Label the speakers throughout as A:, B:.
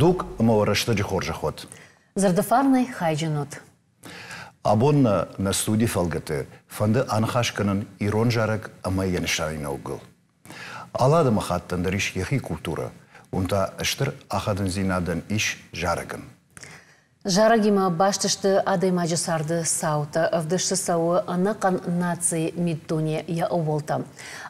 A: Дук маварашта джихоржа ход.
B: Зардафарный хайджинот.
A: Абон на студии фалгаты фанды анхашканын ирон жарак амайен шайна угыл. Алады махаттан дариш яхи культура. Унта аштыр ахадын зинадан иш жарагын.
B: Жарагима баштышты адаймаджы сарды саута, вдышты сауы анакан нации мидтуне я оволта.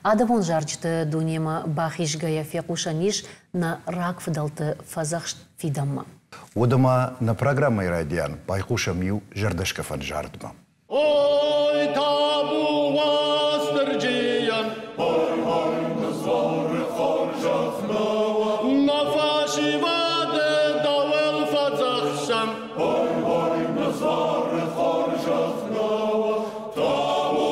B: Адамон жарчты дунема бахишгая фекушаниш на рак фдалты фазахш фидамма.
A: Удама на программой радиан байхуша мью жардашка фан жардма.
C: Ой, табу вастырджиян, ой, назвары хоржахнава, на фашиваде давел фазахшам, ой, назвары хоржахнава, табу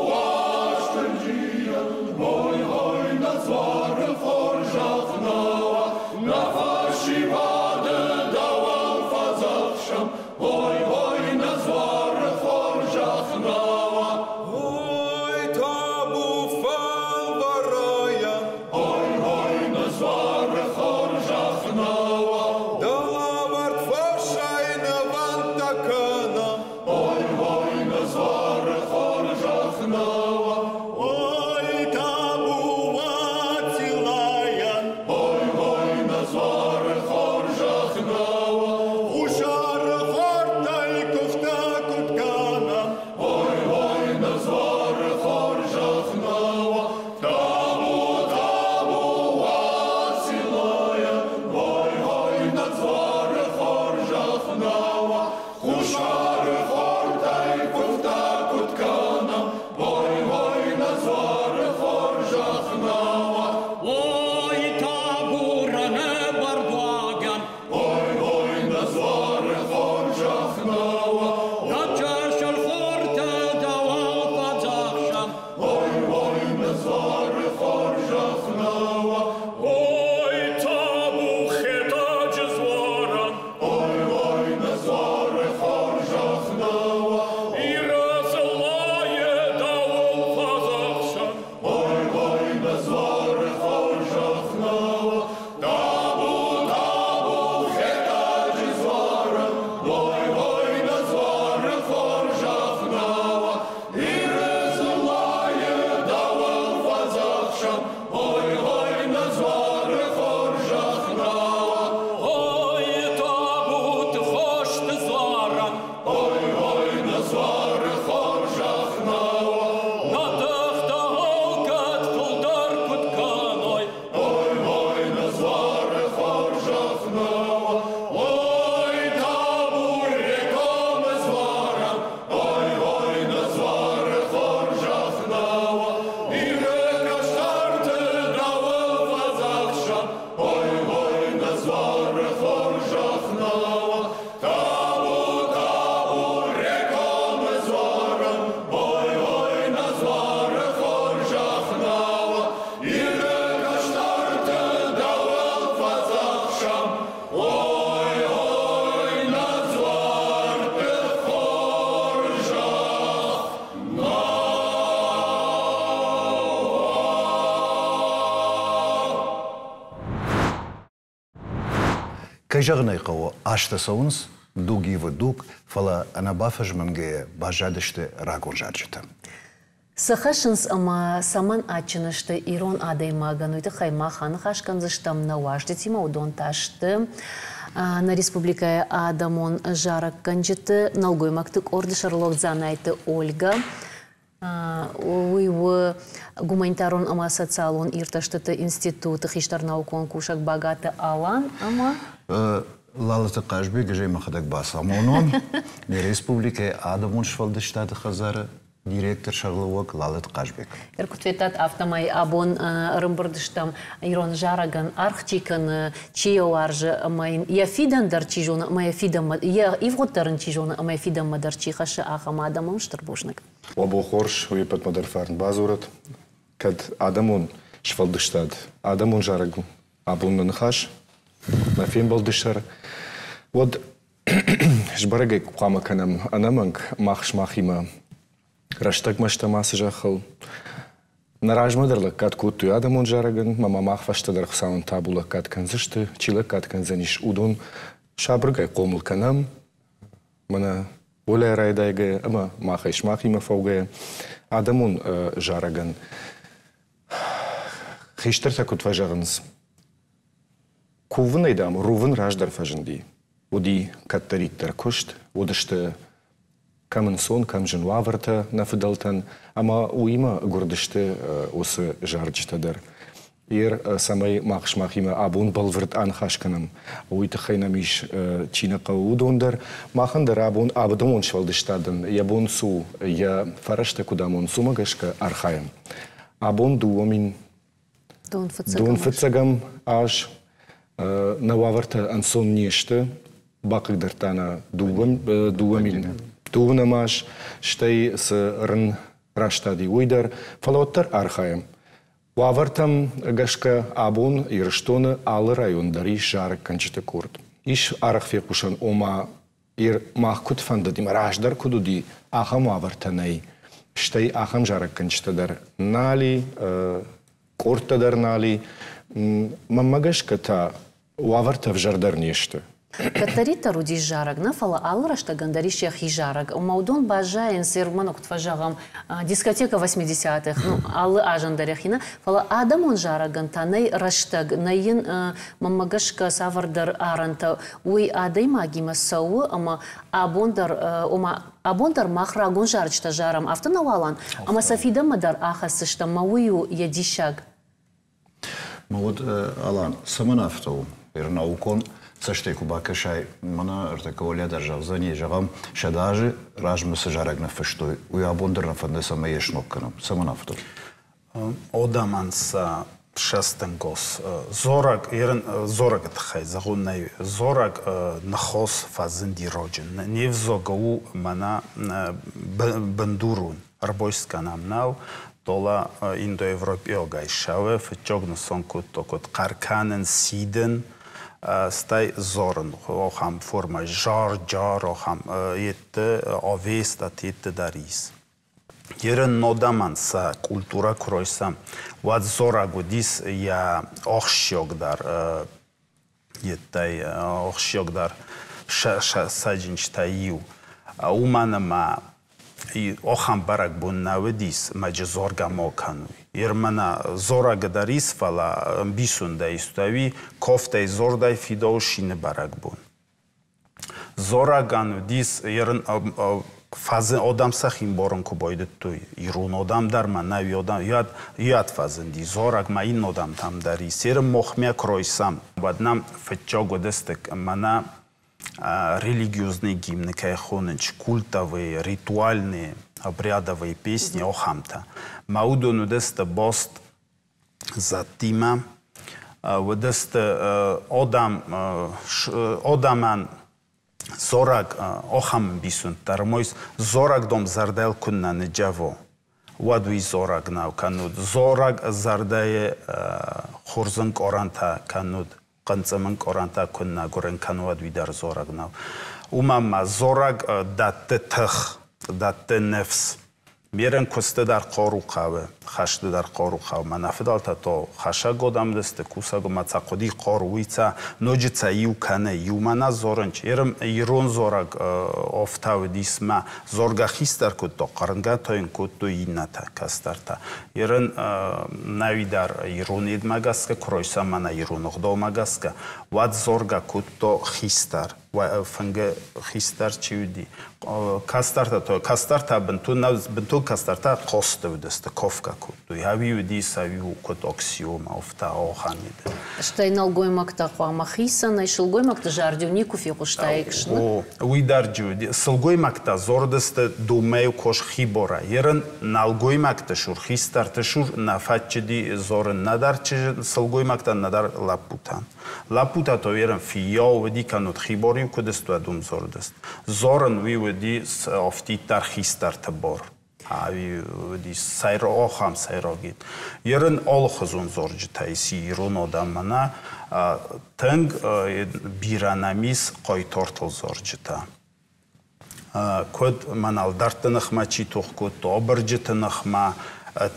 C: вастырджиян, ой, назвары хоржахнава, на фашиваде давел фазахшам, ой, назвары хоржахнава.
D: Ой, табу фалварая,
C: Ой, назвары хоржахнава.
D: далаварт фашайна вантакана.
C: Ой, назвары хоржахнава. Ой, табу ватилаян. Ой, назвары хоржахнава.
D: Ушар хортай кофта куткана.
C: Ой, назвары хоржахнава. Табу ватилаян. Ой, назвары хоржахнава. Ушары хортай кофта куткана. Ой, назвары хоржахнава. Ой, табуране бардваган. Ой, назвары хоржахнава. Начашал хорте давал падзахшам. Ой, назвары хоржахнава. Ой, табу хетач зворан. Ой, назвары хоржахнава. И разлае давал падзахшам. Ой, назвары хоржахнава. Табу хетач зворан. Ой, назвары хоржахнава. И разлае давал падзахшам. Ой, назвары хоржахнава. Ой, табу хошты зворан. Ой, назвары хоржахнава. Натахта олкат фулдар кутканой. Ой, назвары хоржахнава. Ой, табу реком зворан. Ой, назвары хоржахнава. И река штарты давал фазахшам. Ой, назвары хоржахнава. Табу реком зворан. Ой, назвары хоржахнава. И река штарты давал фазахшам. Ой, назвары
A: Кайжагнай кого ашта саунс дуги в дуг фала анабафаж манге бажадышты рагон жарчыта.
B: Сахашынс ама саман ачынышты ирон адаймагануйты хаймаханы хашканзыштам наважды тима удон ташты. На республика Адамон жарак канжыты налгоймактык орды шарлок занайты Ольга. Уйвы гуманитарон ама социалон ирташтыты институты хиштар наукон кушак багаты алан ама.
A: Лалата кажбе гажей махадак басамонон. Не республика Адамон швалды штаты хазары директор шарловок Лалата кажбек.
B: Иркутветат автомай абон рымбырдыштам ирон жараган архчикан чио аржы майын яфидан дарчижона мая фидам я ивготтарын чижона мая фидам мадарчихашы ахама адамон штырбушник.
E: Обо хорш уйпат мадарфарн базурат кад адамон швалдыштад адамон жараган абун нахаш на фин болдышар вот жбарагай куама канам анаманг махш махима Раштак маштамасы жахыл. Нарajmădărlă cat cu tu adamon jaragân, mama mahfaștădăr xaun tabula cat canzăște, cila cat canzăniș udon, șabrăgă comul canam, mână ulea raidaiga, ama mahaiș mahimă fauga, adamon jaragân. Hișterta cu tvajagâns. Cuvână idam, ruvân rajdar fajândi. Udi catărit der coști, udăște cam în son, cam în oavărtă, na fădăltan, ama uima gurdește o să jargite der. Iar să mai mahimă abun balvărt an hașcanăm. Uite haina miș cine ca udon der, mahăn der abun abdamon șvaldeștaden, e bun su, e farăște cu damon su măgășcă arhaim. Abun duomin Dun fățăgăm aș na oavărtă în son niește, bacăc dărtana duomin. Tuvnamaș, știi să rân raștadi uider, falotăr arhaim. Oavărtăm gășcă abun, irștonă al raion, dar iși jară câncite curd. Iși arăc fiecușăn oma, ir mahcut fandădim, rașdar cududi, aham oavărtănei, știi aham jară câncite, dar nali, curtă dar nali, mă gășcă ta oavărtă vjardar niește.
B: Катарита руди жараг, на фала алрашта гандарища хижараг. Маудон бажаен серманок тважагам дискотека 80-х, ну аллы ажандаряхина. Фала адамон жараган танай раштаг найын мамагашка савардар аранта уй адай магима сау ама абондар махрагон жарчта жарам автонавалан. Ама сафида мадар ахасышта маую ядишаг.
A: Маud Alan, самонафтоу, наукон să știi cu bacă și ai mână artăcăolea dar javzănie javam și даже ражмы să жараг на фăștoi у abondăr на фăndă să mă ieși nocănăm să mă naftă
F: Odamansa шестенгос зораг ерен зораг тхай загунай зораг нахос фазинди роджен невзогу мана бандурун арбойска намнау дола индоевропио гайшаве фчогнсон кут карканен сиден stai zorn, ocham forma jar, ocham este avestat este daris. Iar nodaman sa cultura croisa, wat zora godis ja ochshiog dar, este ochshiog dar, sajinch taiu. Umana ma ocham barak bun navedis, ma zorga mokanu. Iar mana zora gădaris fala bisun da istavi koftai zordai fidou shine barak bun. Zora ganu dis iar fazın odam sahin borun kuboydu tu. Irun odam dar ma navi odam yad fazın di zorak ma in odam tam daris. Iar mohmia kroisam. Badnam fetchogo destek mana религиозные гимны, кайхоныч, культовые, ритуальные, обрядовые песни охамта. Маудону деста бост затима, деста одаман зорак охам бисун, тармойс зорак дом зардел кунна неджаво. Вадуи зорак нав кануд. Зорак зардае хурзанг оранта кануд. Qanțămân coranta când goren canuat vidar zorag nav. Umama zorag datte tăh, datte nefs. Mieren costă dar qoru qave, xashte dar qoru qave. Manafidalta to xasha godam deste kusa go matsaqodi qoru uica nojica iu kane iu mana zoranch. Iron zorag oftav disma zorga xistar kut to qarnga toin kut to inata kastarta. Iron navidar iron edmagaska kroisa mana iron ogdo magaska. Wat zorga kut to xistar. Fânge xistar ciudi. Kastarta bântul kastarta costă deste kofka kutu. Haviu dis haviu kut oxioma ofta ohanide.
B: Ștai nalgoi makta khoama xisa, na shilgoi makta jardivniku fi qushtaikshna.
F: Uidar ciudi. Silgoi makta zor deste dumeu kosh khibora. Yeran nalgoi makta shur xistar teshur na fatchedi zor nadar che silgoi makta nadar laputan. Laputa to yeran fiyo vedi kanut khibori ku destu adum zor dest. Zoran vi vedi ofti tar xistar tabor. Avi vedi sayro oham sayrogit. Yeran ol khuzun zorji taisi iron odamana tang biranamis qoytortol zorjita. Kod manal dartınıqma çitoq kod oberjitınıqma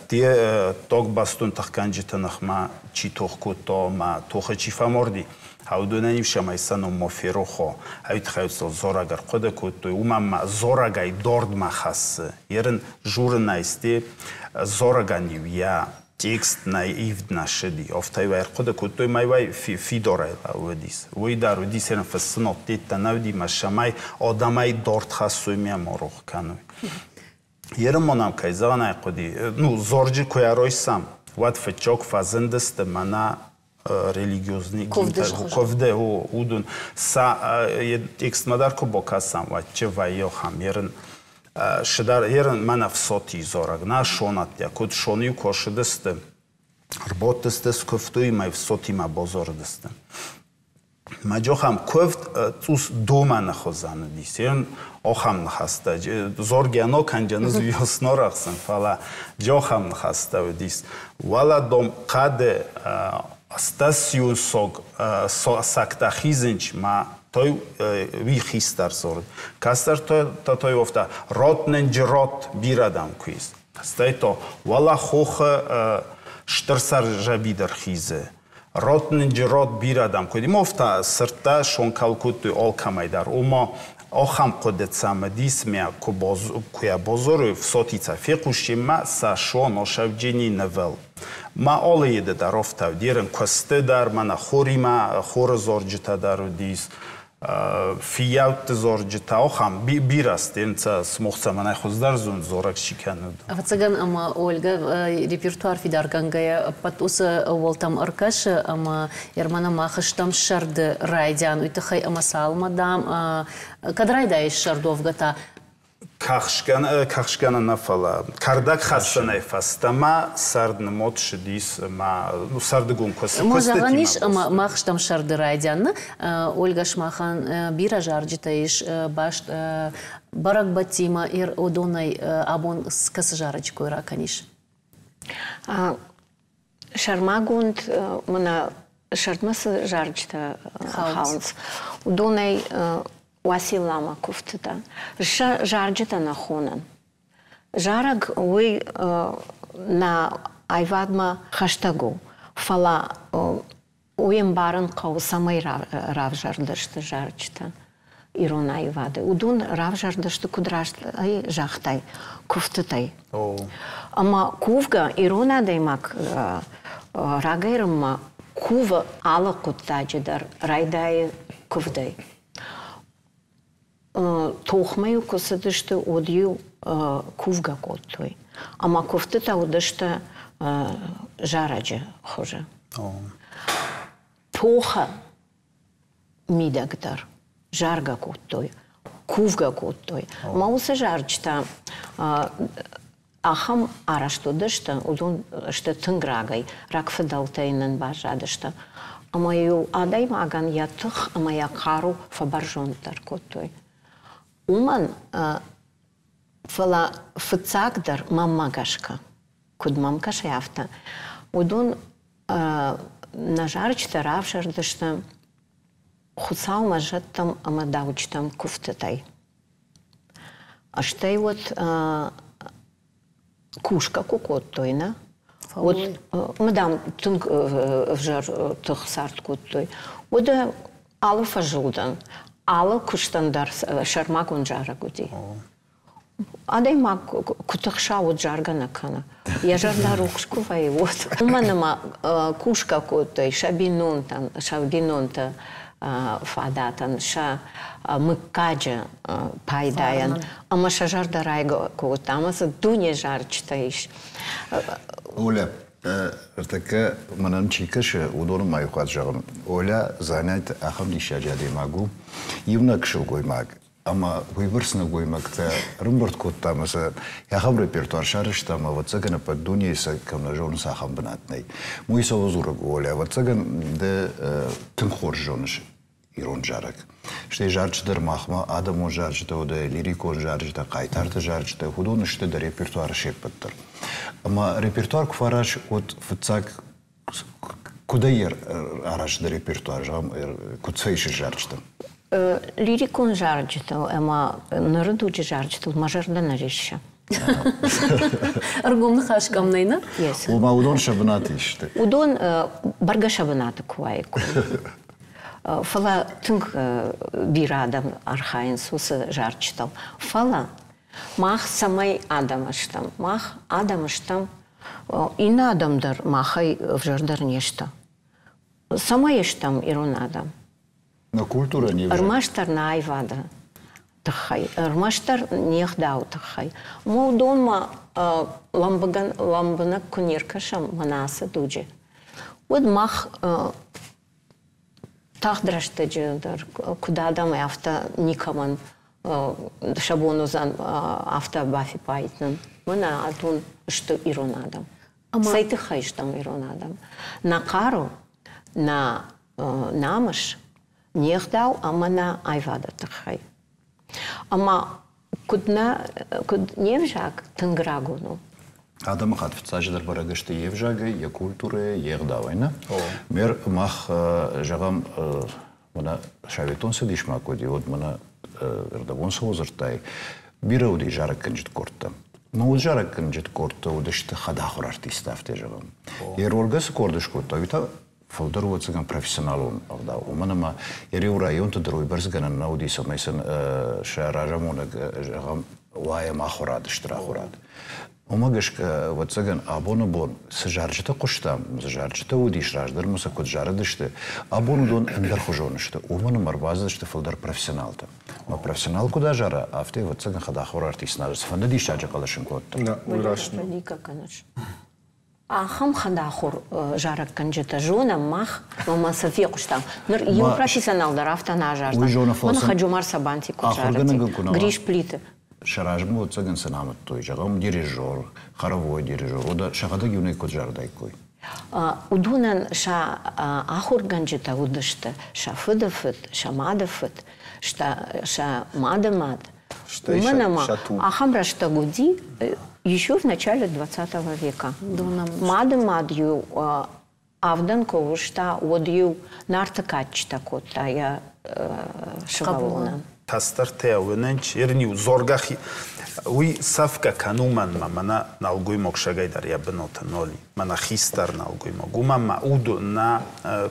F: tie tog bastun tăhcangi tănăhma ci tohcuto ma tohăci famordi haudunani șamaisano mofiroho uit khayso zoragar qoda kutu umama zoragai dordma khas yeren jurnalisti zoraganivia текст наивна шеди офтай вай хода кутой май вай фидорай лавдис вой дару дисен фаснот тета навди машамай одамай дорт хасуй меморох кану ермонам кайзанай қоди ну зорджи кояройсам ват фечок фазендест мана религиозни ковде удун са текст мадарко бокасам ва че вай хам ерен شدار ایران من افساتی زارگ نه شونات یا کد شونیو کاش دسته رباط دسته کفتوی ما افساتی ما بازار دسته ما جا هم کفت توس دو من خوزانه دیست ایران آخم نخسته زارگیانا کنجانز ویاسنا رخصن فلا جا هم نخسته و دیست ولا دوم قد استاسیون ساکتا خیزنچ ما той вихистар сорд кастар той офта ротненджрот бирадам квиз стайто вала хох штарсар жабидер хизе ротненджрот бирадам квиз мофта сырта шонкалкут олкамайдар ума охам қодетсам дисмя куя бозору в сотица фекушима са шон ошавджини навел ма оледе дарофта дирен косте дар мана хорима хор зорджита дару дис фиявт зорджита охам бирастенца смохца мана хоздар зун зорак шикану
B: Вацаган ама Ольга репертуар фидаргангая патуса волтам аркаш ама ермана махаштам шарды райдян уйтахай ама салмадам кадрайдай шардовгата кахшкана нафала кардак хасана фастама сардн мод шдис ма ну сардгун кос мозаганиш ама махштам шарды райдян Ольга шмахан бира жарджитаиш баш барак батима ир одонай абон скас жарочку раканиш
G: шармагунд мана шартмас жарджита хаунс удонай Василама куфтата. Жарджета на хонан. Жараг уй на айвадма хаштагу. Фала уем баран кау самай равжардашта жарджета. Ирона айваде. Удун равжардашта кудрашта. Ай жахтай. Куфтатай. Ама кувга ирона даймак рагайрма кува ала куттаджидар райдай кувдай. Тохмаю косадышты одью кувга коттой. Ама кофтата одышты жараджа хожа. Тоха мидагдар. Жарга коттой. Кувга коттой. Мауса жарчта ахам арашто дышты удун шты тынграгай. Ракфедалтайнын бажадышты. Ама ю адай маган я тых, ама я кару фабаржонтар коттой. Уман фала фцагдер маммагашка, куд мамкаш яфта. Удун нажарчта равшардышта хуцау мажаттам амадаучтам куфтатай. Аштай вот кушка кукоттойна. Вот мадам тунг вжар тых сарт куттой. Ода алфа жудан. Ала куштандар шармагун жара гуди. Адай маг кутахша вот жаргана кана. Я жардар укскувай вот. Уманама кушка куттой шабинунтан шабинунта фадатан ша мыккаджа пайдаян. Ама шажардарайго кутамаса дуне жарчтаиш.
A: Оля, така манам чикаше удор майхат жагам. Оля занят ахам дишаджаде магу. Юнак шогой маг. Ама выборсна гой магта румбарт коттамаса. Яхам репертуар шарыштама вот цагана под дуньеса камна жон сахам бнатнай. Мой совозура Оля вот цаган де тынхор жонш ирон жарак. Ште жарчдар махма адамо жарчда ода лирико жарчда кайтарты жарчда худон ште да репертуар шепаттар. Ама репертуар кфараш от фцак куда ер араш да репертуар жам куцейши жарчда.
G: Лирикон жарчда, ама народу жарчда мажарда нарища.
B: Аргомны хашкамнайна?
G: Yes.
A: Ума удон шабынаты işte.
G: Удон барга шабынаты куайку. Фала тынг bir адам архаин сусы жарчтал. Фала мах самай адамаштам. Мах адамаштам ина адамдар махай в жардар нешта. Самай иштам ирон адам.
A: На культура не
G: Армаштар на айвада. Тахай. Армаштар нех дау тахай. Мо дома ламбана куниркашам манаса дуджи. Вот мах тахдрашта джедар куда адам авто никаман шабонузан авто бафи пайтнан. Мана атун что ирон адам. Сайты хайштам ирон адам. На кару на намаш нех дау амана айвада тахай. Ама куд невжак тынграгуну.
A: Адам хат вцаждар барагашты евжага, я культура, егдавайна. Мер мах жагам мана шаветон сидишма коди от мана эрдавон созыртай. Бира уди жарак канжит корта. Но уд жарак канжит корта удашты хадахор артистафте жагам. Ероргас кордыш корта вита фалдар цыган профессионалун авда. Уманама ереу район тудруй барзганан науди самайсан шаражамона жагам уая махорад штрахорад. Умагашка цыган абонобон сжаржыта куштам, сжаржыта удиш раждар муса код жарадышты. Абонудон эндер хужонышты. Уманам арбаздышты фалдар профессионалта. Ма профессионал куда жара, а в те цыган хадахор артист нажас. Фанда дишача калашин котта.
E: Да, урашно.
G: Велика, конечно. А хам хадахор жарак канжета жона мах мама София куштам. Ныр ем профессионалдар автона жаждан. Мана хаджумар сабанти куджарати. Гриш плиты.
A: Шаражму цыган санамат той жагам дирижер, хоровой дирижер. Ода шагада юный код жардай кой.
G: Удунан ша ахур ганжета удышты, ша фыдафыт, ша мадафыт, ша мадамад. Уманама ахамра штагуди еще в начале 20 века. Мадамадью авдан ковушта одью нартакачта кота я шабалона.
F: Тастартеа вененч ерниу зоргахи уи сафка кануман мана налгуй мокшагай дар я бенота ноли мана хистар налгуй могума ма уду на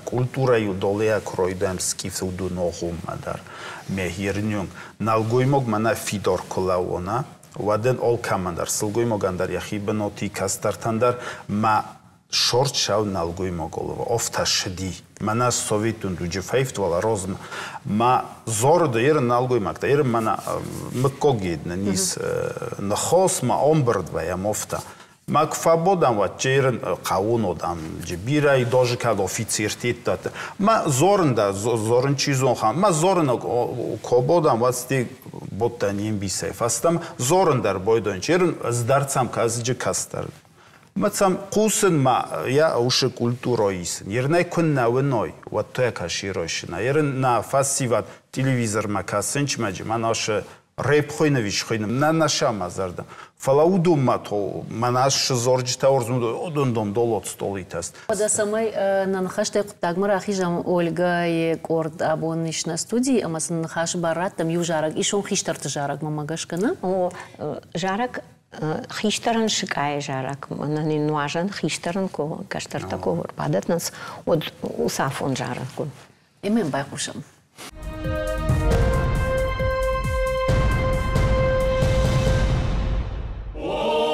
F: культура ю долея кройдам скиф уду нохум мадар мехирнюн налгуй мог мана фидор колаона ваден ол камандар сылгуй могандар яхи беноти кастартандар ма шорт шау налгуй моголова офта шди мана советун дуджи файфт вала розм ма зорда ер налгуй макта ер мана мкогид на нис на хос ма омбрдва я мофта мак фабодам ва чер каунодам жибира и дожи кад офицертет ма зорнда зорн чизон хам ма зорн кободам ва сти ботаним бисай фастам зорндар бойдон чер здарцам казжи кастар Мацам кусын ма я уши культуроисн. Ернай күнна виной, вот то я каширошина. Ерн на фасиват телевизор макасынч маджи, манаши рэп хойнович хойном, на наша мазардам. Фалаудум мато, манаши зорджита орзмуду, одундом долот столитаст.
B: Ода самай нанхаштай куттагмар ахижам Ольга и корд абониш на студии, амас нанхаш барат там ю жарак, ишон хиштарты жарак мамагашкана?
G: О, жарак хиштаран шикай жарак, манани нуажан хиштаран ко каштарта ко падат нас от усафон жарак.
B: Имен байкушам.
C: Oh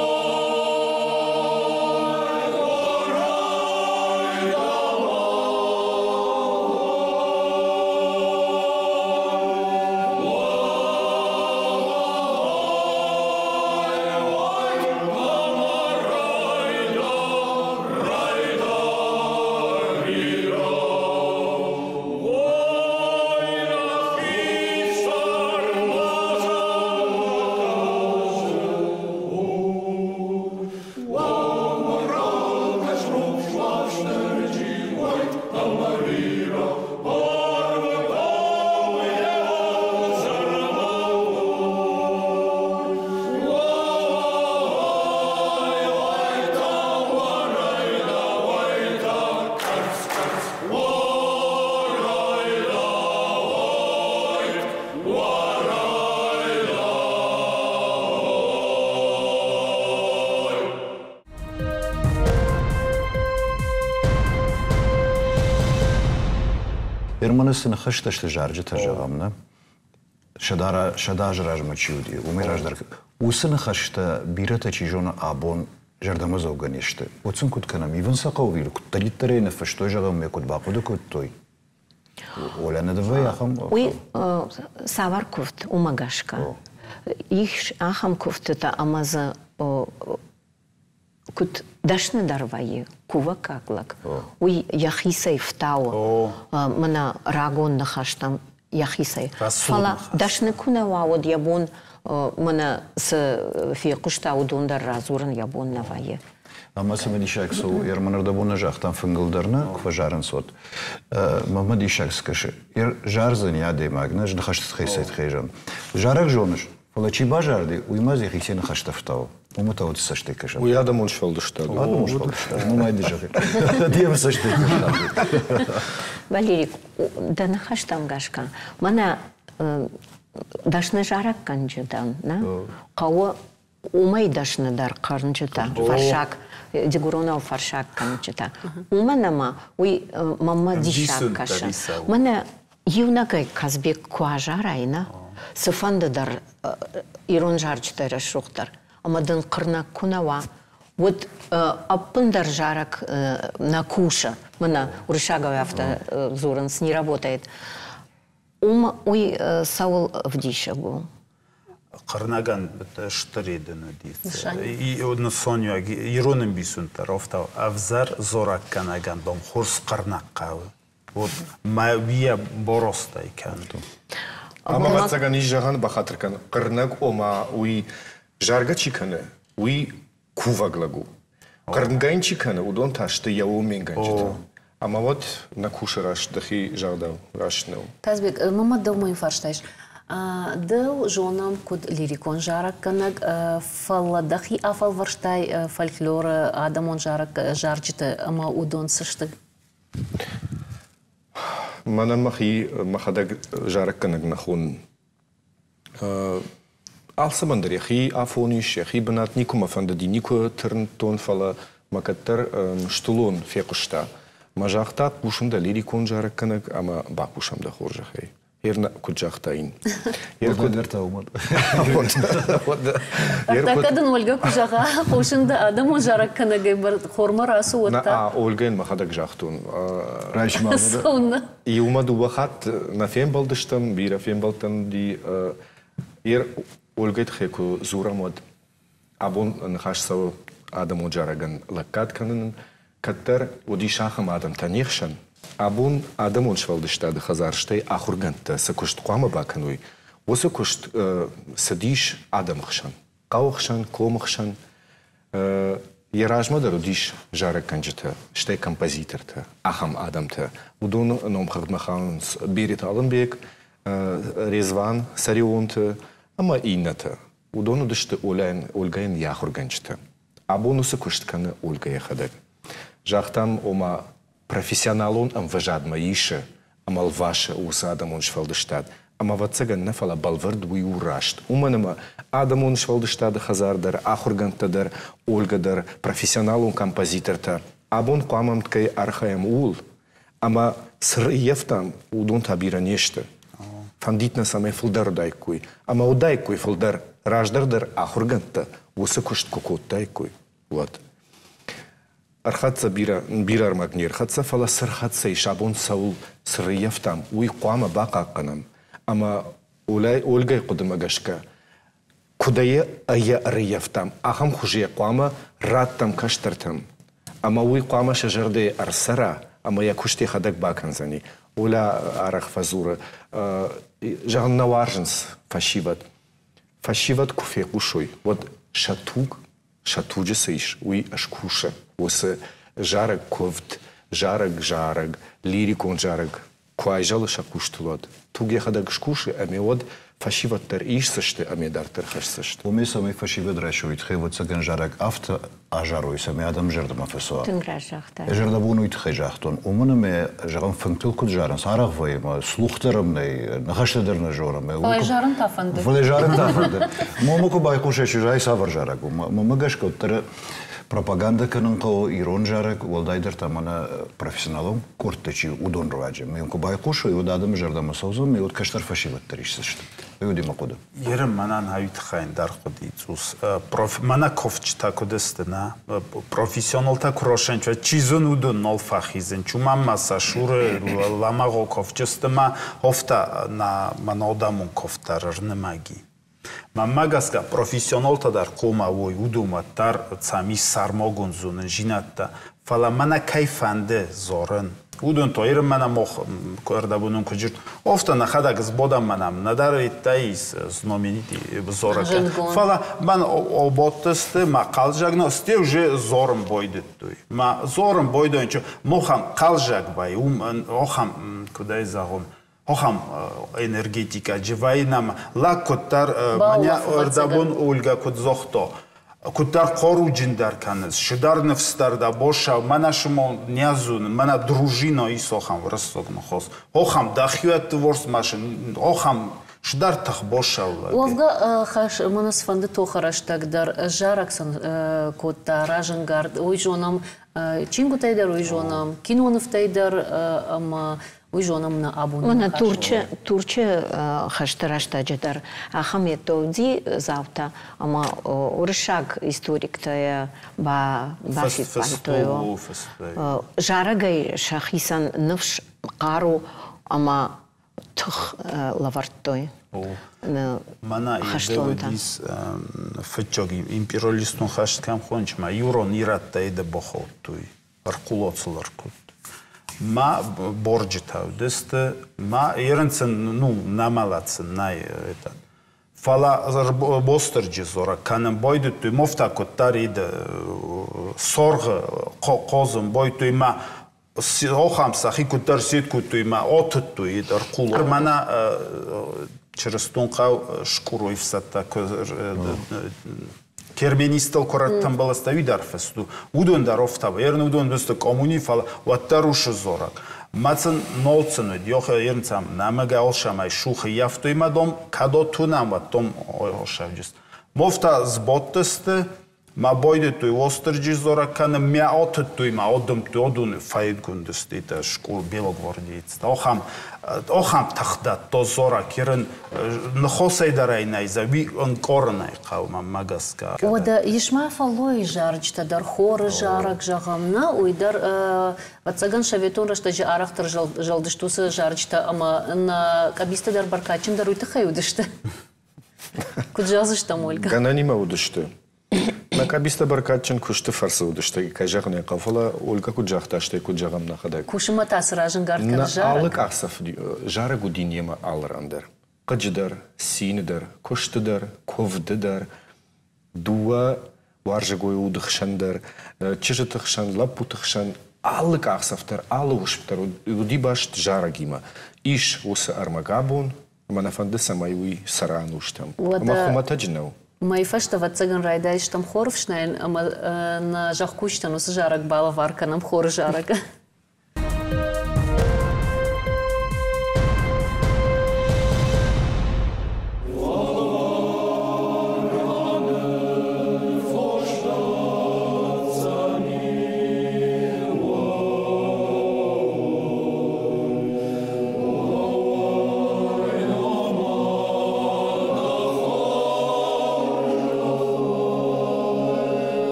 A: Ерманысыны хышташты жаржы тажағамна. Шада жражмачуди, умираждар. Усыны хышта бирата чижона абон жардамыз ауганешті. Отсын күтканам, ивен сақау куттариттарейна фаштой жағам кут бақуды куттой. Оляны давай ахам.
G: Уй савар куфт умагашка. Их ахам куфтыта амаза кут дашны дарвайы, кува каклак. Уй яхисай втау, мана рагон нахаштам яхисай. Фала дашны кунава од ябон мана с фиқушта удондар разуран ябон навайы.
A: Ама сама дишаксу ерманарда буна жахтан фынгылдарна ква жарын сот. Мама дишакс каши. Жарзан яде магна жны хашты тхейсайт хейжан. Жарак жоныш. Фала чиба жарды уймаз яхисейна хаштафтау. Умута вот сашты кашан.
E: У ядам он швалды штады.
A: Адам он швалды штады. Ну майди жахи. Дием сашты кашан.
G: Валерик, да нахаштам гашка. Мана дашны жарак канжыдан, на? Кауы умай дашны дар карнжыта. Фаршак. Дегуронау фаршак канжыта. Уманама, уй мама дишак каша. Мана юнакай казбек куажарайна. Сыфанды дар ирон жарчытайра шуқтар. Амадан қырнак кунава. Вот аппындар жарак на куша. Мана урышаговый автозорынс не работает. Уй саул в дишагу.
F: Қырнаган штыридыны дейсі. И одны соню иронын бисун тарафта авзар зорак канаган дом хорс қырнак қавы. Вот мавия бороста икан.
E: Ама батсаган иш жаған бахатыркан. Қырнак ома уй жарга чиканы, уй куваглагу. Қырнгайн чиканы удон ташты яу менганчыта. Ама вот на куша раш дахи жагдау рашнау.
B: Тазбек, мама дау фарштайш. Дау жонам куд лирикон жарак канаг фалладахи афал варштай фольклора адамон жарак жарчыты ама удон сышты.
E: Мана махи махадаг жарак канаг нахон. Алсамандар яхи афониш, яхи банат никума фандади нику тырн тон фала макаттар штулон фекушта. Мажахта кушында лирикон жарак канаг ама бакушамда хоржахай. Ерна куджахтаин.
A: Еркодерта умад.
B: Артакадан Ольга кужаға қошында адамон жарак канагай бар хормар асу отта.
E: На Ольган махадаг жахтун.
A: Райшмал.
B: Сонна.
E: И умаду вахат на фем балдыштам, бира фем балтан ди ер Ольгайт хеку зурамод. Абон нахашсау адамон жараган лаккат канын каттар оди шахам адам танихшан. Абун адам он швалдыштады хазарштай ахурганта сакушт қуама бакануй. Осы кушт садиш адам хшан. Қауқшан, комықшан. Еражмадар удиш жарак канжыта, штай композиторта, ахам адамта. Удон ном хагмаханс берет алынбек, резван, сарионта, ама инната. Удон удышты Ольгайын яхурганчыта. Абун осы кушт каны Ольга яхадаг. Жахтам ома профессионалон ам важадма ише, амал ваша уса адамон швалдыштад. Ама ватсаган нафала балвард уй урашт. Уманама адамон швалдыштады хазардар, ахургантадар, Ольгадар, профессионалон композиторта. Абон қуамамткай архаям ул. Ама сыр ефтам удон табира нешті. Фандитна саме фылдар дайкуй. Ама удайкуй фылдар раждардар ахурганта. Усы кушт кукот дайкуй. Вот. Архатса бирар магнир, хатса фала сырхатса и шабон саул сырыевтам, уй қуама бақаққанам. Ама Ольгай қудымагашка, кудае ая рыевтам, ахам хуже қуама раттам каштартам. Ама уй қуама шажарды арсара, ама я куште хадак бақанзани. Оля арах фазура, жағын наваржынс фашиват. Фашиват куфе кушой. Вот шатуг, шатуджеса иш, уй ашкуша. Осы жарак ковт, жарак, лирикон жарак, куайжалы шакуштулад. Туге хадаг шкуши, ами од фашиваттар ишсашты, ами дартар хашсашты.
A: Уме сами фашиват рашуит, хевот цаган жарак авто ажаруй, сами адам жердам афесуа.
G: Тынгра жахтар.
A: Жердабуну ит хежахтон. Уманаме жаган функтил куд жаран, сарах вайма, слухтарымнай, нахаштадарна жораме.
B: Ой, жарын тафанды.
A: Вале жарын тафанды. Момаку байкуша чужай савар жарагу. Мамагашка оттара Пропаганда кынынқо ирон жарык, олдайдыр тамана профессионалом курттычи удон рваджи. Мен кубайкушу, и удадым жардама созум, и от каштар фашиваттар ишсышты. И удима куду.
F: Ерем манан хавитхайн дар худи цус. Мана кофчта кудестена. Профессионал так рошен, ча чизун удон нол фахизен. Чумам маса шуре ламаго кофчестема хофта на манодамун кофтарар немаги. Мамагаска профессионал тадар кома вой удуматтар цами сармогун зунен жинатта. Фала мана кайфанде зорен. Удун тоир мана мох кордабунун кujurt. Офта на хадагыз бодам манам надар таис знаменитый зорак. Фала ман оботтесте ма қалжагна сте уже зорым бойдет той. Ма зорым бойдончо мохам қалжаг бай охам кудай загон. Охам энергетика живай нам ла коттар маня ордабун ольга кудзохто. Кутар кору джиндар канез, шидар невстар да боша, мана шумо нязун, мана дружина и сохам врасок нахос. Охам дахюат ворс машин, охам шидар тах боша.
B: Ловга хаш манас фанды тохараш тагдар жараксан кота ражангард, ой жонам чингу тайдар ой жонам, кинонов тайдар ама ой жонам на абун.
G: Мана Турче хаштарашта джадар ахаметовди завта, ама уршаг историк тая ба фифантою. Жарагай шахисан навш қару ама тх лавартой.
F: Мана идевадис фичоги империалистун хашткам хончма юрон иратта иде бохотуй аркулоцлар кут. Ма борджитав десте ма еренцен ну намалацен най это фала бостерджи зора канен бойдутуй мофта коттари де сорг козум бойдутуй ма охам сахи коттар сет кутуй ма отуй дар куло мана через тункав шкуруй всата Кербенистел кораттан баласта удар фесту. Удон дарофтава. Ерн удон бесте коммуни фала ваттаруш зорак. Мацен нолцен диоха ернцам намага олшамай шуха яфтой мадом кадо тунам ватом олшавджис. Мофта сботтесте ма бойде той остерджи зорак кана мя оттой ма одом той одун файд гундесте та школ белогвардиец. Охам тахда то зорак ерн нхосай дарайнай зави онкорнай қавма магаска.
B: Ода ишма фалой жарчта дар хоры жарак жағамна уйдар ватсаган шаветон рашта жа арахтар жалдыштусы жарчта ама на кабиста дар баркачым дар уйты хай удышты. Куджазышта мольга.
E: Гананима удышты. На кабиста баркачын кушты фарсы удышты. Кайжағын қафала ольга куджақташты куджағам нахадай.
B: Кушыма тасыражын гартқан жарак.
E: Алык ақсаф жарак удинема алырандар. Қыджыдар, синидар, куштыдар, ковдыдар, дуа варжыгой удықшандар, чыжытықшан, лапутықшан, алык ақсафтар, алы ұшыптар, уди башт жарак има. Иш осы армагабун, манафанды самайуи саран уштам. Ама хумата джинау.
B: Майфашта ватсаган райдайш там хорвшнайн, ама на жахкуштан осы жарак бала варканам хоры жарака.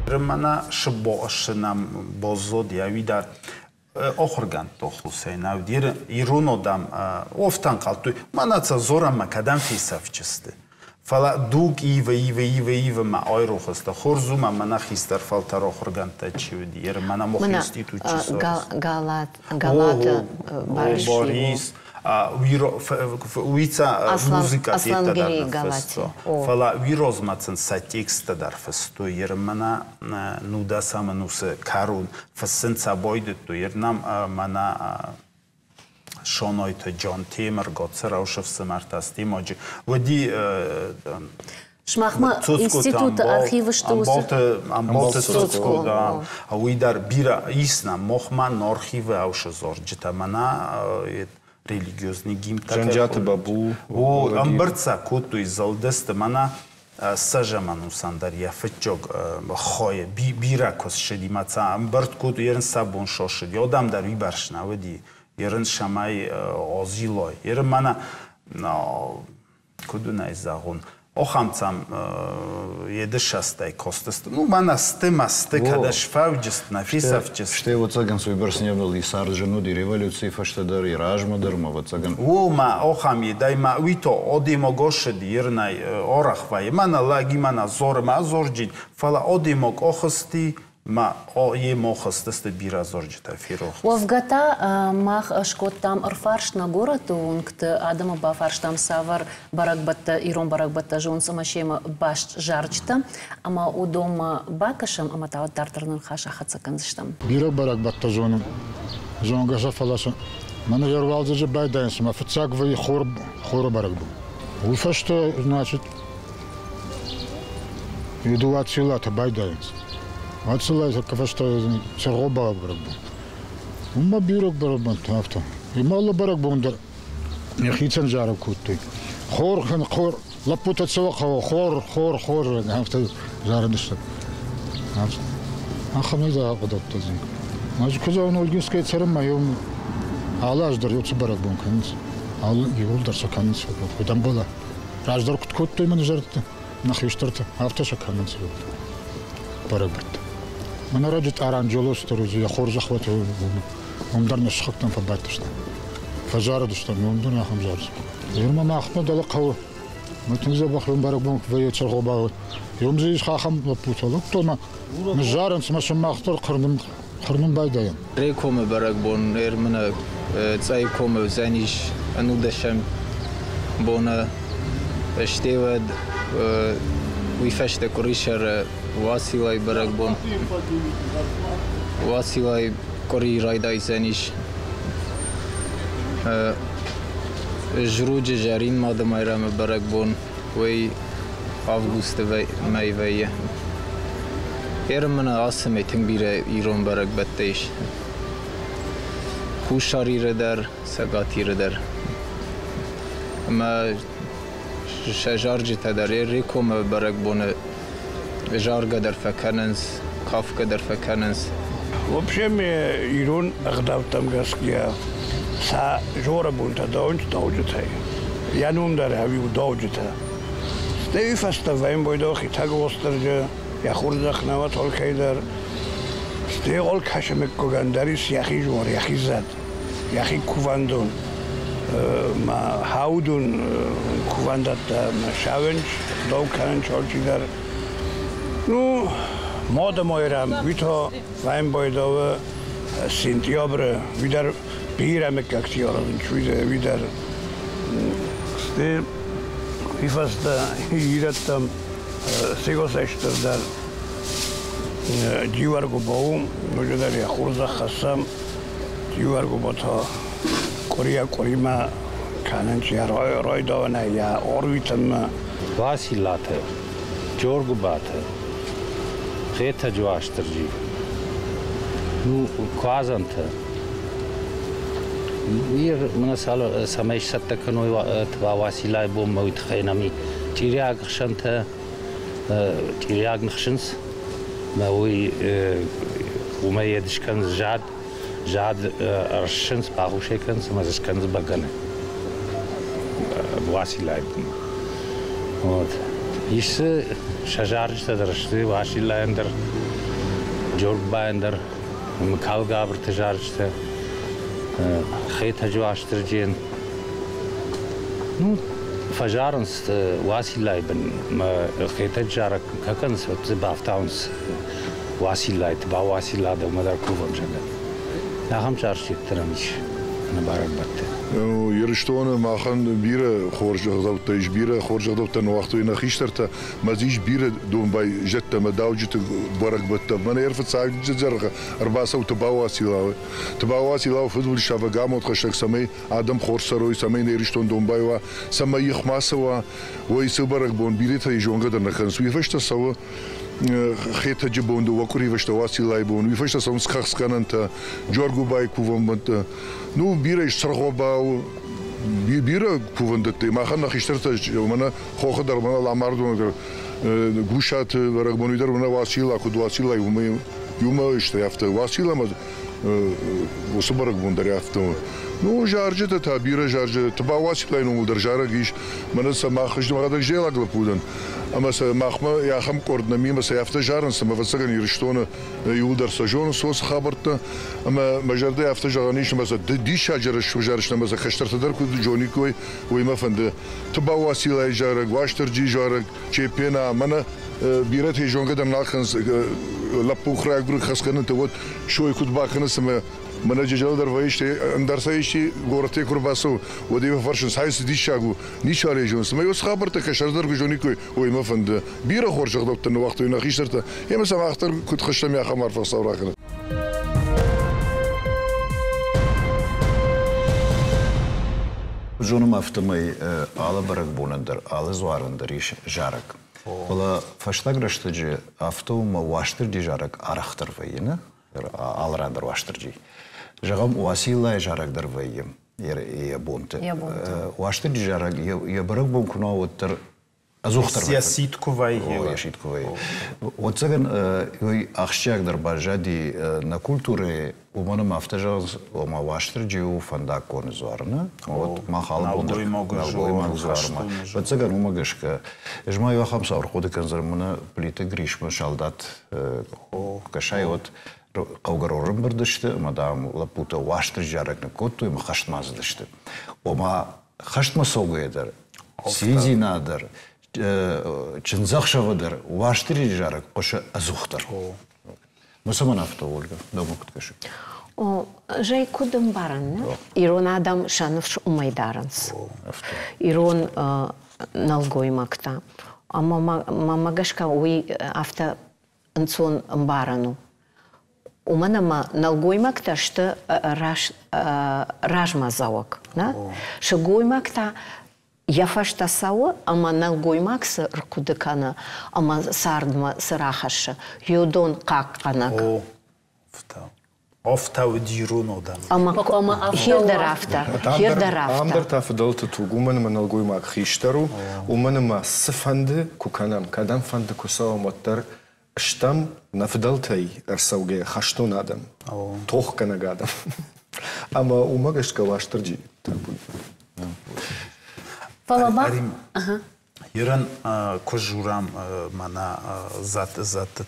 F: Rămâna și boșnam bozod ya vidar oxurgan to Huseyn avdir ironodam oftan qaltu manaca zora makadam fisafçıstı. Fala dug ive ma ayroxsta xorzuma mana xistar faltar oxurgan taçivdi yer mana mox institutçısı.
G: Galata
F: Boris Uița muzica
G: Aslan Giri
F: dar
G: Galati.
F: Fala virozmacın sa teksta dar festo yer mana nuda sama nusa karun fesinca boyde to yer nam mana Шонојте Џон Темер гоцер аушев се мартасти моџи. Води
B: Шмахма институт архива што
F: амболте цуцко да уидар бира исна мохман архива ауше зорџита мана религиозни гимта.
E: Жанџаты бабу.
F: О амбрца коту изалдест мана сажаману сандар я фичог хое бира кос шедимаца амбрт коту ерен сабон шошеди одам дар вибаршна води Ерен шамай озилой. Ерен мана кудунай загон. Охамцам едешастай костест. Ну мана стемасте кадаш фавджест нафисавджест.
A: Ште вот цаган суйбарсневнул и сарджану ди революции фаштадар и ражмадар ма вот цаган.
F: О ма охам едай ма вито одимо гошеди ернай орахвай. Мана лаги мана зор ма зорджин. Фала одимок охости ما یه مخصص بیرا زوجته فیروخ.
B: وفقتا ماخ اشکوتام ارفارش نگورت اونکت آدم با فارشتام سوار برگبت ایران برگبت جونس ماشیم باش جارجتا اما اودوم باکشم اما تاود دارترنن خاش خدس کنزشتم.
H: بیرا برگبت جونم جونگاش فلاش من یروالزج بایدنس ما فتساق وی خور برگبو. وفشت значит едуацилата байденс. Отсылается к тому, что чергоба барабан. Ума бирок барабан тафта. И мало барак бундар. Я хитен жарок кутты. Хор лапута цваха хор. Тафта жарадышта. Ахамы да гадатта зин. Маж куза он ольгинская царам моем. Алаждар юц барак бун канц. Ал юлдар саканц. Кудам была. Раждар кутты мен жарты. Нахиштарта. Автоша канц. Барабат. Она родит оранжелос, друзья, я хор захватил, он дарно шахтан побатышта, фажара душта, он дарно хамжарс. Ерма махмед дала кау, мы там забахлем барабон к вее чергоба, ерм здесь хахам лапутал, кто на жарен с машин махтор хрнум байдаян.
I: Рекоме барабон, ермена цайкоме заниш, анудашам бона, штевад, вифеште коришер. Vasilay barabon, Vasilay kori raydai zeniş, Jruce jarin madem ayrame barabon, ve Avguste meyveye. Ermana asme tenbire İran barabetteş. Kuşari reder, sagati reder. Ama şajarcı teder, rekome barabone. Жарга дар факаненс, кафка дар факаненс.
J: Вообще мне Ирон агдавтам гаския са жора бунта даунч даужтай. Я нум дар хави даужта. Стеви фаста вайм бойдо хитаг остерже я хурдах нават холкайдар. Сте ол кашмек когандарис яхи жор яхи зад. Яхи кувандон. Ма хаудун кувандат шавенч доукан чорчидар. Ну, мода моирам, вито вайм бойдове сентябрь, видар бираме как тиоран, видар сте вифаста ираттам сегосаштар дар диваргу боум, мужедар я хурза хасам диваргу бото корима кананч я ройдована я орвитам
K: Василате, Джоргу бате. Хета джуаштарджи. Ну, квазанта. Вир манасал самеш саттакану това Василай бом моит хайнами. Тиряг хшанта тиряг нхшинс. Мауи умеедишкан жад аршинс пахушеканс мазишканс багане. Василай бом. Вот. Если шажарчта драшты Василай андер جورج بايندر مكال قابر تجارجته خيتها جواشتر جين نو فجارنس واسيلاي بن خيتها جارك ككنس وتبافتاونس واسيلاي تبا واسيلا ده مدار كوفم جنگل لا هم جارش تراميش نبارك بته
L: يرشتون ما خان بيره خورج غضبت ايش بيره خورج غضبت انه وقت وين خيشترته ما زيش بيره دون باي جت ما داوجت برك بته ما يعرف ساعه جزرغه 400 تباواسي لاو فضل شافا قامت خشك سمي ادم خورسروي سمي يرشتون دون باي سمي يخماسوا ويسبرك بون بيرته يجون قدر نخن سوي فشت سوا خيتها جبون وكوري فشت واسي لايبون ويفشت سمس خخ كانت جورجو باي كوفم نو بيره يشرخوا باو بيره كوفندت ما خلنا خيشترت منا خوخ در منا لاماردون گوشات برگمونی در منا واسيلا كود واسيلا يوم اشت يافت واسيلا ما وسبرگمون در يافت نو جارجه تا بيره جارجه تبا واسيلا نو در جارگيش منا سما خش ما قدر جيلا قلبودن اما ماخما يا خم كوردنمي ما سيافت جارن سما فسگن يرشتون يولدر سجون سوس خبرت اما مجرد يافت جانيش ما دي شجر شجرش ما خشترت در كود جوني كوي ويما فند تبا واسيلا جارگ واشتر جي جارگ چيپينا منا بيرت هيجون قدر ناخنس لپو خراق بر خسكن تو شوي كود باخن سما من ججال در وایشت اندر سایشی گورته کرباسو و دیو فرشن سایس دیشاگو نیشاله جونس ما یوس خبرت کشر در گجونی کوی وی ما فند بیره خورج خدابت نو وقت اینا خیشترت یا مثلا اختر کد خشتم یا خمر فصورا کنه
A: جونم افتمای آلا برگ بونندر آلا زوارندریش جارک ولی فشتاگرشتجی افتوم واشتر دی جارک آرختر وینه آلراندر واشتر جی جغم واسيلا جارك درفيم يا بونت واشتر جارك يا برك بونكنا وتر ازوختر
F: سياسيت كوفاي
A: يا شيت كوفاي وتسجن يوي اخشيك در باجادي на культуре ومن ما افتجاز وما واشتر جيو فندا كون زوارنا вот ما خال بوندر ما زوارما وتسجن وما гышка جما يو خمسة أرخود كنزر منا بليت гриш مشالدات كشاي вот قوغرورم بردشته مادام لپوتا واشتر جارك نكوتو يم خشت مازدشته وما خشت مسوغيدر سيزي نادر چنزخشودر واشتر جارك قش ازوختر مسمن افتا ольга дома куткашы
G: о жай кудым баран ирон адам шановш умайдаранс ирон налгоймакта ама мамагашка уи афта анцон барану Уманама налгоймакта что ражмазавок, да? Шагоймакта яфашта сау, ама налгоймакс ркудекана, ама сардма сарахаша, юдон как канак.
F: О, офта удирун одам.
G: Ама хирдарафта.
E: Амдер тафдалта тугуман налгоймак хиштару, уманама сфанде куканам, кадам фанде кусау моттар. Штам нафдалтей арсауге хаштон адам, тох канагадам. Ама умагашка ваштарджи.
B: Фалаба.
F: Иран кожурам мана зат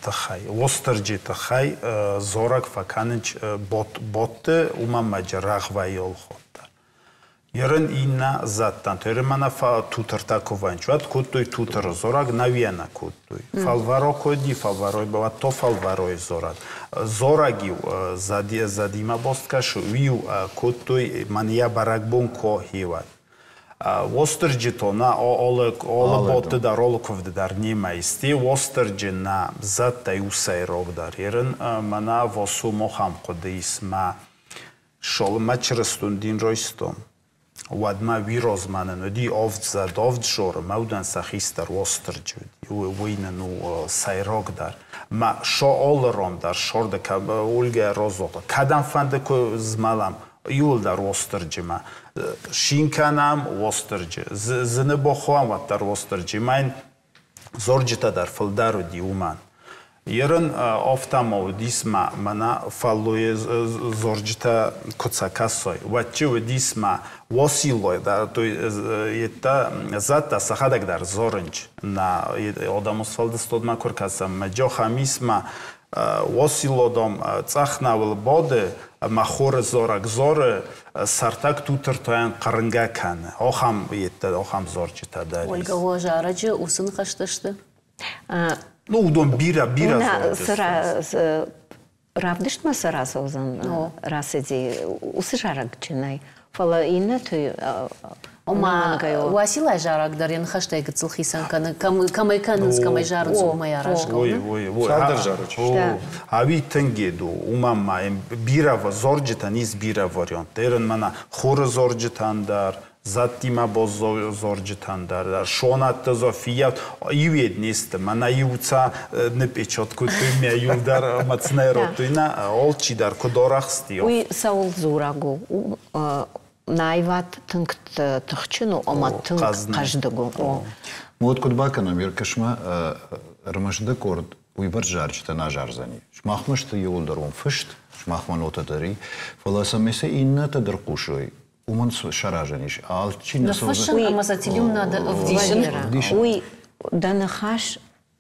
F: тахай. Восtarджи тахай зорак факанич ботте умамаджа рахвайол хотта. Иран инна заттан. Тойре мана тутар такованчват куттой тутар зорак навиена куттой. Фалваро коди фалварой бава то фалварой зорак. Зорагив задима босткашу виу куттой мания баракбон ко хиват. Восtarджи то на оле ботте дар оле ковде дар нима исти. Восtarджи на затта юсайров дар. Иран мана восу мохам коди исма шол мачрастун дин ройстом. وادما ویروز منن دی آفت زد آفت شور مودن سخیستر وستر جود ویننو سایراگ در ما شا آل رام در شورد که اولگه رازوقا کدام فنده که زمالم یول در وستر جما شینکنم وستر جه زنه بخوام وقت در وستر جما این زورجتا در فلدر و دی اومن Ерен офтамов дисма мана фаллое зорджита коцакасой. Вачу дисма восилой да то это зата сахадак дар зорнч на одамус фалдыстодма коркасам маджо хамисма Осилодом цахнавл боде махор зорак зоры сартак тутыртаян қарынга каны. Охам етті, охам зорчыта дарис.
B: Ольга Ожарачы усын қаштышты?
F: Ну, удон бира
G: зорчыста. Равдышт ма сыра созан расыди усы жарак чынай. Фала инна той...
B: Ома Василай жарагдар ян хаштай гыцыл хисан каны камай канынс камай жарын зумай арашка.
F: Ой.
E: Салдар жарыч.
F: Ави тенгеду умамма бирава зоржитан из бира вариант. Эрен мана хоры зоржитандар, заттима боз зоржитандар, шонатта зофият юед несті. Мана юца не печатку түйме юлдар мацнайротуйна олчидар кудорахсти.
G: Уй саул зурагу. Найват тынкт тахчыну, ама тынк каждыгу.
A: Вот кудбакана миркашма рмашда корд уйбар жарчта на жарзани. Шмахмашта юлдарун фышт, шмахман отадари, фаласамесе инна тадаркушой. Уман шаражаниш.
B: На фышын амасатилюм надо вдишен.
G: Уй данахаш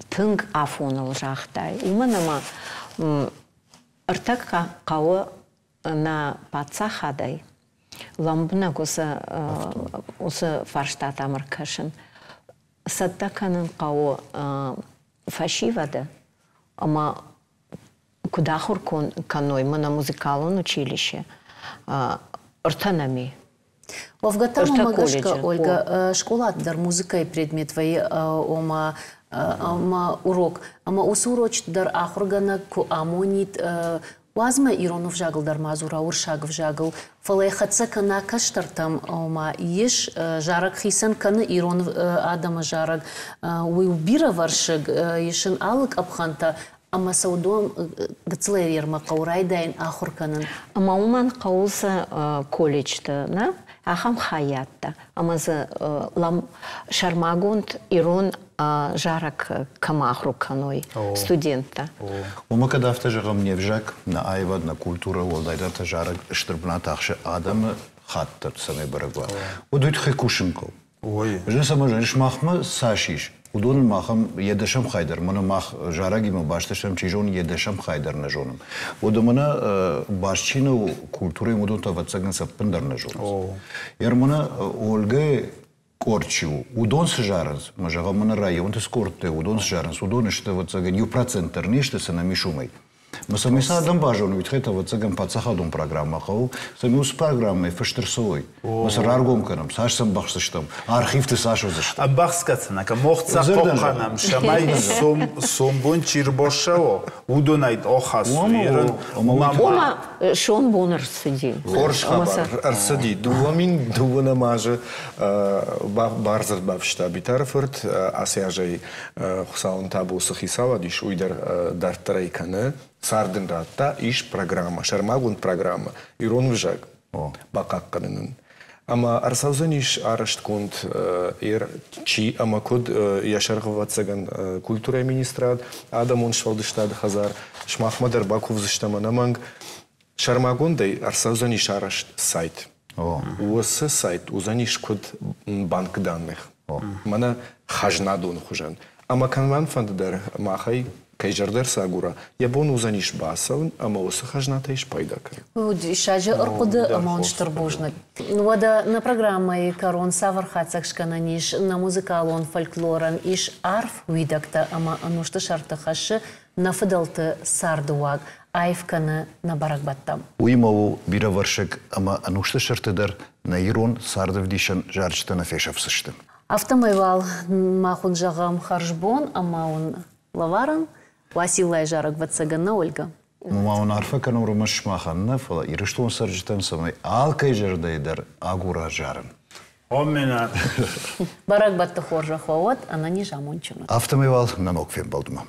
G: тынк афонал жахтай. Уман ама артак кауы на пацахадай. Ламбна осы фарштат амыркашын. Саттаканын қауы фашивады, ама кудахур каной, мы на музыкалном училище, ыртанами.
B: Овгатама магашка, Ольга, школаддар музыкай предметвай, ома урок, ама осы урочдар ахургана ку амонит, Вазма Иронов жагыл дармазура уршагов жагыл. Фалай хатса кана каштартам ома еш жарак хисан кана Иронов адама жарак. Уй бира варшыг ешын алык апханта. Ама саудуам гыцлайр ерма қаурайдайын ахур канын.
G: Ама уман қауылса колледжді, на? Ахам хаятта. Амазы шармагунд Ирон жарак камахру каной студента.
A: Умака дафта жагам невжак на айвад на культура волдайдата жарак штырбна тахшы адам хаттыр самай барагва. Удуйт хекушинко.
F: Ой.
A: Жен сама женш махма сашиш. Удон махам едешам хайдар. Мана мах жараги ма башташам чижон едешам хайдар на жонам. Уду мана башчина культура им удон тавацаган саппандар на жонам. Яр мана Ольга Корчу, удон сжаранс, мажага мана район ты скорте, удон сжаранс, удон что вот цаган юпроцентер ниште се намишумай. Мы сами садам бажон, ведь это вот цаган пацахадум программа хау, сами ус программой фаштерсой. Мы с раргом канам, саш сам бахсыштам, архив ты сашу заштам.
F: А бахскацанака мохца коханам, шамай сомбон чирбошао, удонайд охас верен.
G: Ома шон бон арсыди.
E: Хорш хабар арсыди. Дуамин дуана мажа барзат бавшта битарфырт, асяжай хусаун табу сахисава диш уйдар дартрайканы. Сардын ратта иш программа, шармагун программа, Ирон вжак, бакакканын. Ама арсаузан иш арашт конт чи, ама код яшаргыватсаган культура министрат, адамон швалдыштады хазар, шмахмадар бакув зыштаманаманг, шармагундай арсаузан иш арашт сайт. Усы сайт, узан иш код банк данных. Мана хажнадун хужан. Ама канван фанддар махай, Кайжардар сагура. Ябон узаниш басаун, ама осы хажната иш пайдака.
B: Шажа оркуды амаун штырбужны. Вада на программай корон савархацак шкананиш, на музыкалон фольклоран иш арф уидакта, ама анушты шартахашы на фыдалты сардуаг, айфканы на баракбаттам.
A: Уимау бира варшык, ама анушты шартыдар на Ирон сардыв дишан жарчты на фешавсышты.
B: Автомайвал махун жағам харжбон, амаун лаваран, Василай жарак ватсагана Ольга.
A: Мумаун арфа кану румаш маханна, фала ирыштуан саржитан самай алкай жардайдар агура жарын.
F: Омена.
B: Барак батты хоржа хвават, она не жамончина.
A: Автомайвал намок фен балдума.